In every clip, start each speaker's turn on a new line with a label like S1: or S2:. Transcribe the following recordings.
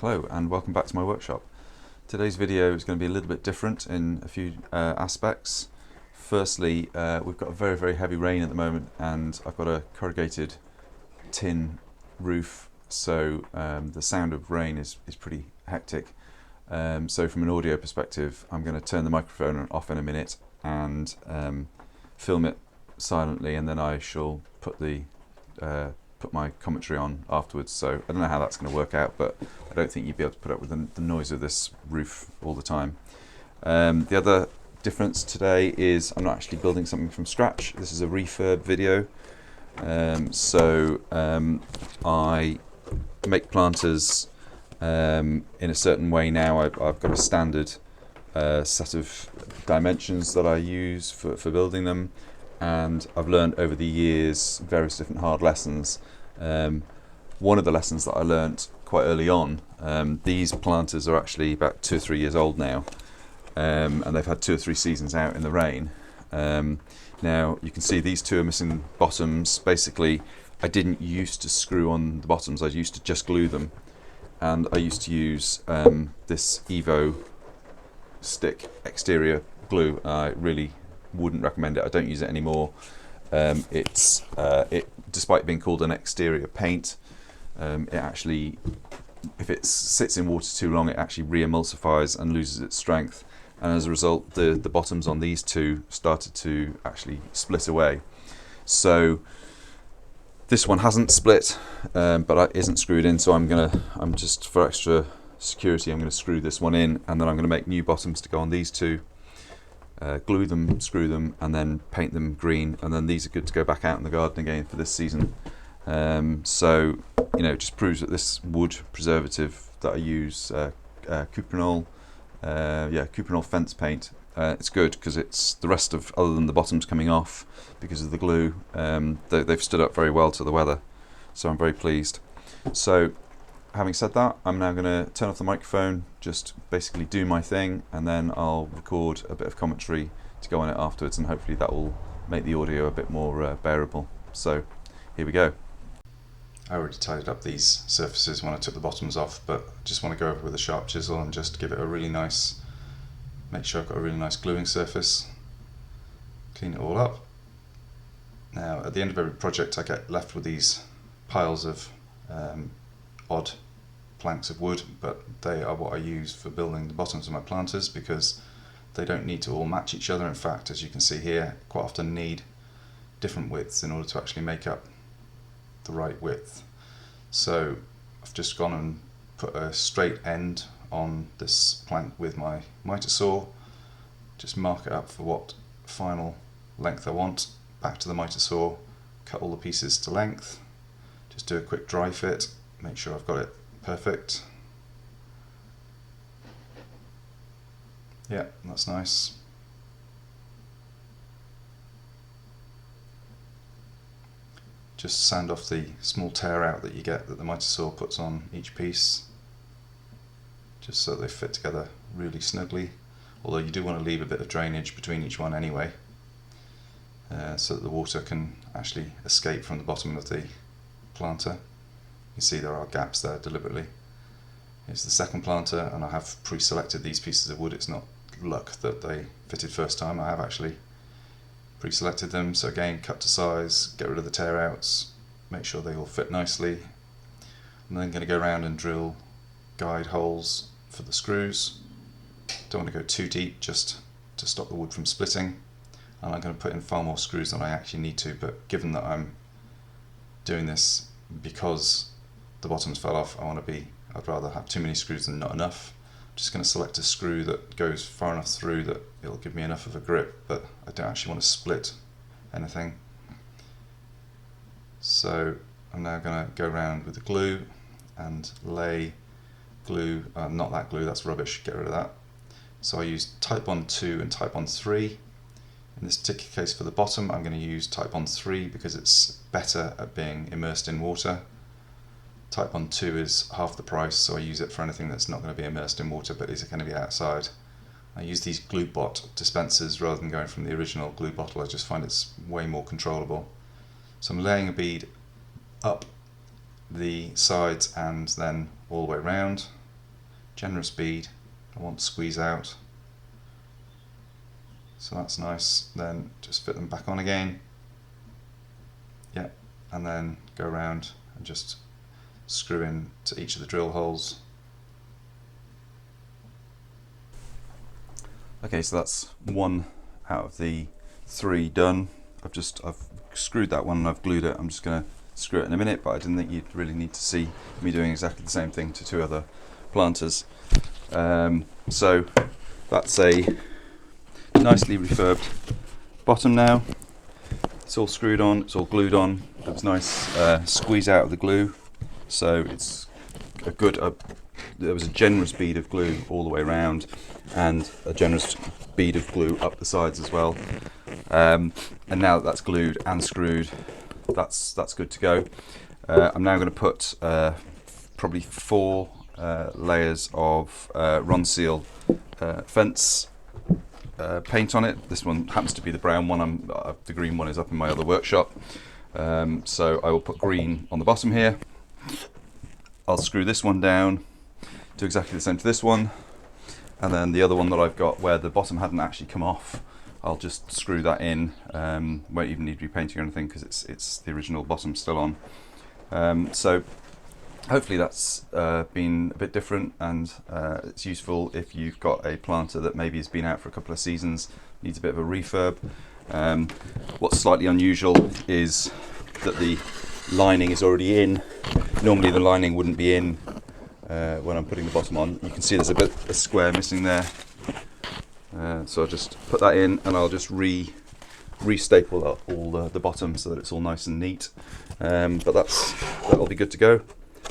S1: Hello and welcome back to my workshop. Today's video is going to be a little bit different in a few aspects. Firstly, we've got a very heavy rain at the moment and I've got a corrugated tin roof, so the sound of rain is pretty hectic. So from an audio perspective, I'm going to turn the microphone off in a minute and film it silently, and then I shall put my commentary on afterwards. So I don't know how that's going to work out, but I don't think you'd be able to put up with the noise of this roof all the time. The other difference today is I'm not actually building something from scratch. This is a refurb video. I make planters in a certain way now. I've got a standard set of dimensions that I use for building them, and I've learned over the years various different hard lessons. One of the lessons that I learnt quite early on, these planters are actually about 2 or 3 years old now, and they've had 2 or 3 seasons out in the rain. Now you can see these two are missing bottoms. Basically, I didn't used to screw on the bottoms, I used to just glue them, and I used to use this Evo stick exterior glue. I really wouldn't recommend it. I don't use it anymore. Despite being called an exterior paint, it actually, if it sits in water too long, it actually re-emulsifies and loses its strength, and as a result the bottoms on these two started to actually split away. So this one hasn't split, but it isn't screwed in, so I'm just, for extra security, I'm going to screw this one in, and then I'm going to make new bottoms to go on these two, glue them, screw them, and then paint them green, and then these are good to go back out in the garden again for this season. So you know, it just proves that this wood preservative that I use, cuprinol fence paint, it's good because it's the rest of, other than the bottoms coming off because of the glue, they've stood up very well to the weather, so I'm very pleased. So having said that, I'm now going to turn off the microphone, just basically do my thing, and then I'll record a bit of commentary to go on it afterwards, and hopefully that will make the audio a bit more bearable. So here we go. I already tidied up these surfaces when I took the bottoms off, but I just want to go over with a sharp chisel and just give it a really nice, make sure I've got a really nice gluing surface, clean it all up. Now at the end of every project I get left with these piles of odd planks of wood, but they are what I use for building the bottoms of my planters because they don't need to all match each other. In fact, as you can see here, quite often need different widths in order to actually make up the right width. So I've just gone and put a straight end on this plank with my miter saw, just mark it up for what final length I want, back to the miter saw, cut all the pieces to length, just do a quick dry fit, make sure I've got it perfect. Yeah, that's nice. Just sand off the small tear out that you get that the miter saw puts on each piece, just so they fit together really snugly, although you do want to leave a bit of drainage between each one anyway, so that the water can actually escape from the bottom of the planter. You can see there are gaps there deliberately. Here's the second planter, and I have pre-selected these pieces of wood. It's not luck that they fitted first time, I have actually pre-selected them. So again, cut to size, get rid of the tear outs, make sure they all fit nicely. I'm then going to go around and drill guide holes for the screws. Don't want to go too deep, just to stop the wood from splitting, and I'm going to put in far more screws than I actually need to, but given that I'm doing this because the bottoms fell off, I'd rather have too many screws than not enough. I'm just going to select a screw that goes far enough through that it'll give me enough of a grip, but I don't actually want to split anything. So I'm now going to go around with the glue and lay glue, not that glue, that's rubbish, get rid of that. So I use Type Bond 2 and Type Bond 3. In this particular case for the bottom, I'm going to use Type Bond 3 because it's better at being immersed in water. Type Bond 2 is half the price, so I use it for anything that's not going to be immersed in water but is going to be outside. I use these glue bot dispensers rather than going from the original glue bottle. I just find it's way more controllable. So I'm laying a bead up the sides and then all the way around. generous bead. I want to squeeze out. So that's nice. Then just fit them back on again. Yeah, and then go around and just screw in to each of the drill holes. Okay, so that's one out of the 3 done. I've screwed that one and I've glued it. I'm just going to screw it in a minute, but I didn't think you'd really need to see me doing exactly the same thing to 2 other planters. So that's a nicely refurbed bottom now. It's all screwed on, it's all glued on. There was nice squeeze out of the glue, so it's a good. There was a generous bead of glue all the way around, and a generous bead of glue up the sides as well. And now that that's glued and screwed, that's good to go. I'm now going to put probably 4 layers of Run Seal fence paint on it. This one happens to be the brown one. The green one is up in my other workshop. So I will put green on the bottom here. I'll screw this one down, do exactly the same to this one, and then the other one that I've got where the bottom hadn't actually come off, I'll just screw that in. Won't even need repainting or anything because it's the original bottom still on. So hopefully that's been a bit different, and it's useful if you've got a planter that maybe has been out for a couple of seasons, needs a bit of a refurb. What's slightly unusual is that the lining is already in. Normally the lining wouldn't be in when I'm putting the bottom on. You can see there's a square missing there. So I'll just put that in, and I'll just re-staple up all the bottom so that it's all nice and neat. But that'll be good to go.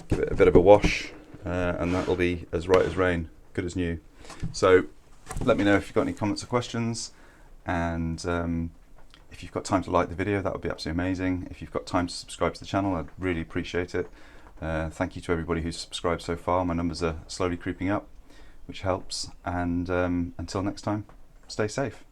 S1: Give it a bit of a wash, and that'll be as right as rain, good as new. So let me know if you've got any comments or questions, and if you've got time to like the video, that would be absolutely amazing. If you've got time to subscribe to the channel, I'd really appreciate it. Thank you to everybody who's subscribed so far. My numbers are slowly creeping up, which helps, and until next time, stay safe.